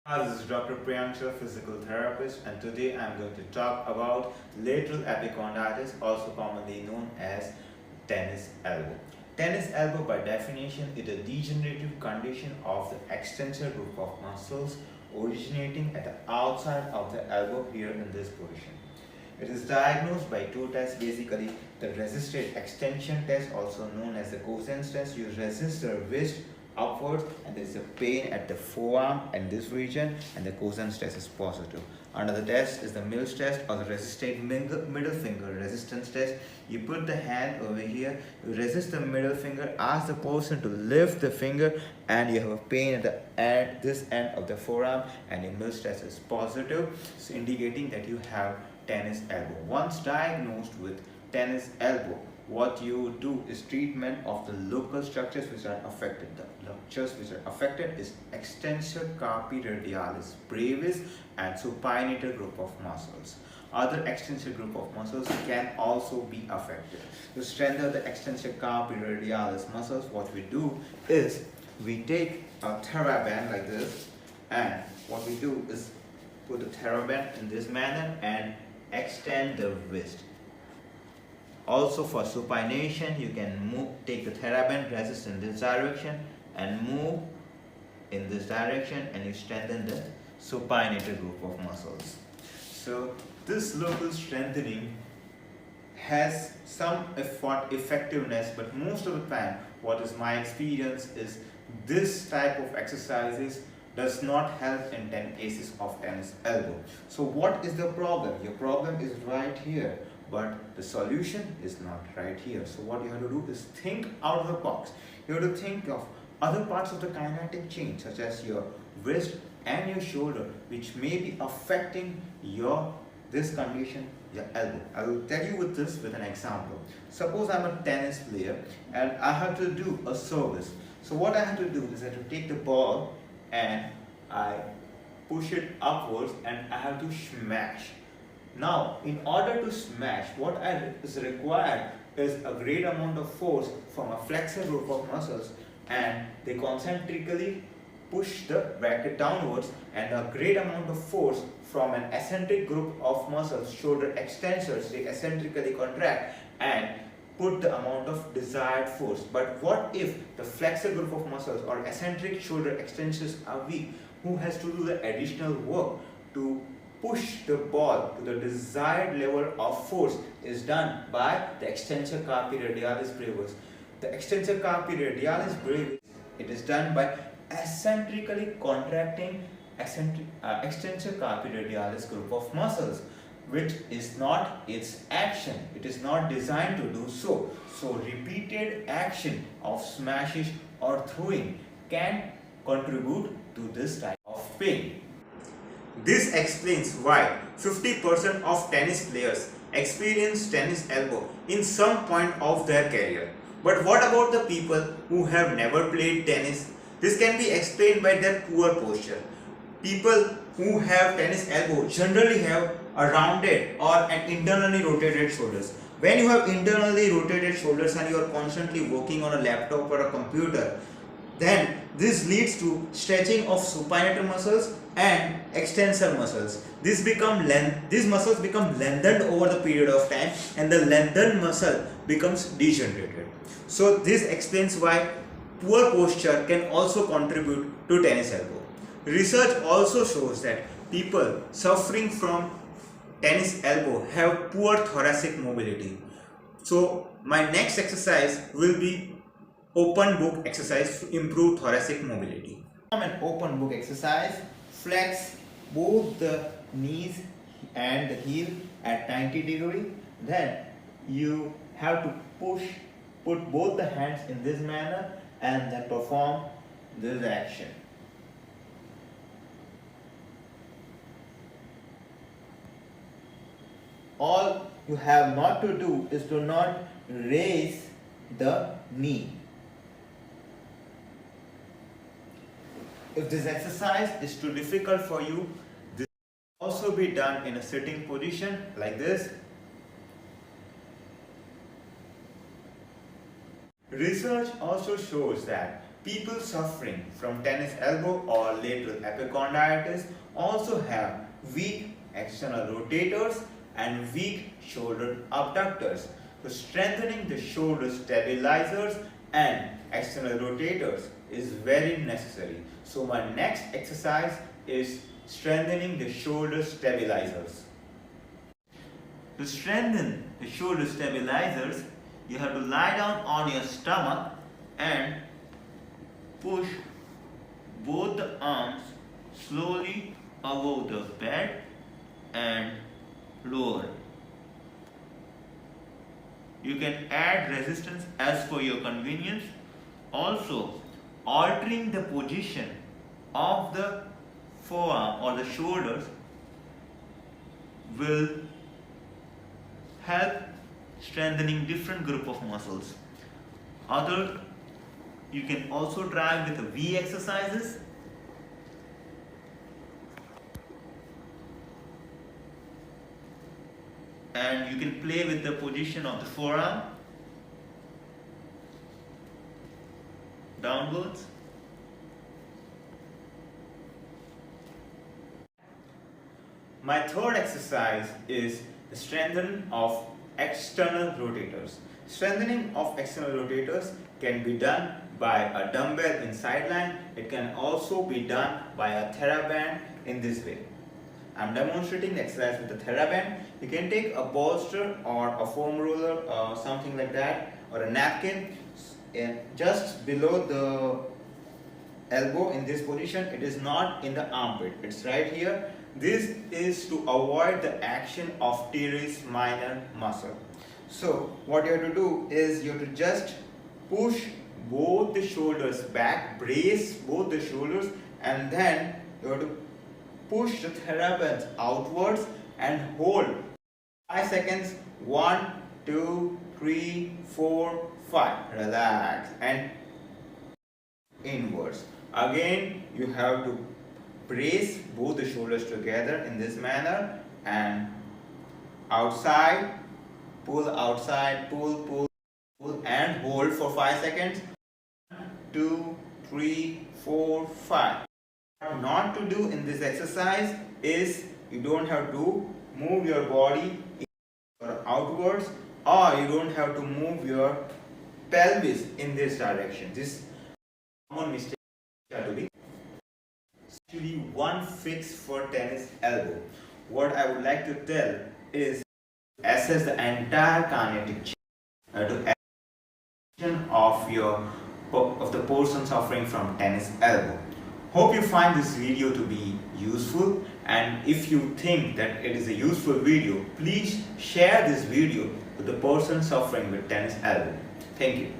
Hi, this is Dr. Priyanksha, physical therapist, and today I'm going to talk about lateral epicondylitis, also commonly known as tennis elbow. Tennis elbow, by definition, is a degenerative condition of the extensor group of muscles originating at the outside of the elbow here in this position. It is diagnosed by two tests, basically the resisted extension test, also known as the Cosen's test. You resist the wrist upwards and there is a pain at the forearm and this region, and the Cosen's test is positive. Another test is the Mills test, or the resisted middle finger resistance test. You put the hand over here, you resist the middle finger, ask the person to lift the finger, and you have a pain at this end of the forearm, and the Mills test is positive, so indicating that you have tennis elbow. Once diagnosed with tennis elbow, what you do is treatment of the local structures which are affected. The structures which are affected is extensor carpi radialis brevis and supinator group of muscles. Other extensor group of muscles can also be affected. To strengthen the extensor carpi radialis muscles, what we do is we take a TheraBand like this, and what we do is put the TheraBand in this manner and extend the wrist. Also for supination, you can take the TheraBand, resist in this direction and move in this direction, and you strengthen the supinator group of muscles. So this local strengthening has some effectiveness, but most of the time what is my experience is this type of exercises does not help in 10 cases of tennis elbow. So what is the problem? Your problem is right here, but the solution is not right here. So what you have to do is think out of the box. You have to think of other parts of the kinetic chain, such as your wrist and your shoulder, which may be affecting this condition, your elbow. I will tell you with an example. Suppose I'm a tennis player and I have to do a service. So what I have to do is I have to take the ball and I push it upwards and I have to smash. Now, in order to smash, what is required is a great amount of force from a flexor group of muscles, and they concentrically push the racket downwards, and a great amount of force from an eccentric group of muscles, shoulder extensors, they eccentrically contract and put the amount of desired force. But what if the flexor group of muscles or eccentric shoulder extensors are weak? Who has to do the additional work to push the ball to the desired level of force is done by the extensor carpi radialis brevis. The extensor carpi radialis brevis, it is done by eccentrically contracting extensor carpi radialis group of muscles, which is not its action. It is not designed to do so. So repeated action of smashes or throwing can contribute to this type of pain. This explains why 50% of tennis players experience tennis elbow in some point of their career. But what about the people who have never played tennis? This can be explained by their poor posture. People who have tennis elbow generally have a rounded or an internally rotated shoulders. When you have internally rotated shoulders and you are constantly working on a laptop or a computer, then this leads to stretching of supinator muscles and extensor muscles. These muscles become lengthened over the period of time, and the lengthened muscle becomes degenerated. So this explains why poor posture can also contribute to tennis elbow. Research also shows that people suffering from tennis elbow have poor thoracic mobility. So my next exercise will be open book exercise to improve thoracic mobility. From an open book exercise, flex both the knees and the heel at 90 degrees. Then you have to put both the hands in this manner and then perform this action. All you have not to do is to not raise the knee. If this exercise is too difficult for you, this can also be done in a sitting position like this. Research also shows that People suffering from tennis elbow or lateral epicondylitis also have weak external rotators and weak shoulder abductors. So strengthening the shoulder stabilizers and external rotators is very necessary. So my next exercise is strengthening the shoulder stabilizers. To strengthen the shoulder stabilizers, you have to lie down on your stomach and push both the arms slowly above the bed and lower. You can add resistance as per your convenience. Also, altering the position of the forearm or the shoulders will help strengthening different group of muscles. You can also try with the V exercises. And you can play with the position of the forearm downwards. My third exercise is the strengthening of external rotators. Strengthening of external rotators can be done by a dumbbell in sideline. It can also be done by a TheraBand in this way. I'm demonstrating the exercise with the TheraBand. You can take a bolster or a foam roller or something like that, or a napkin, and just below the elbow in this position. It is not in the armpit, it's right here. This is to avoid the action of teres minor muscle. So what you have to do is you have to just push both the shoulders back, brace both the shoulders, and then you have to push the TheraBand outwards and hold 5 seconds. 1, 2, 3, 4, 5. Relax and inwards. Again, you have to brace both the shoulders together in this manner and outside, pull, and hold for 5 seconds. 1, 2, 3, 4, 5. What not to do in this exercise is you don't have to move your body outwards, or you don't have to move your pelvis in this direction. This common mistake to be. Actually, one fix for tennis elbow. What I would like to tell is assess the entire kinetic chain to of the person suffering from tennis elbow. Hope you find this video to be useful, and if you think that it is a useful video, please share this video with the person suffering with tennis elbow. Thank you.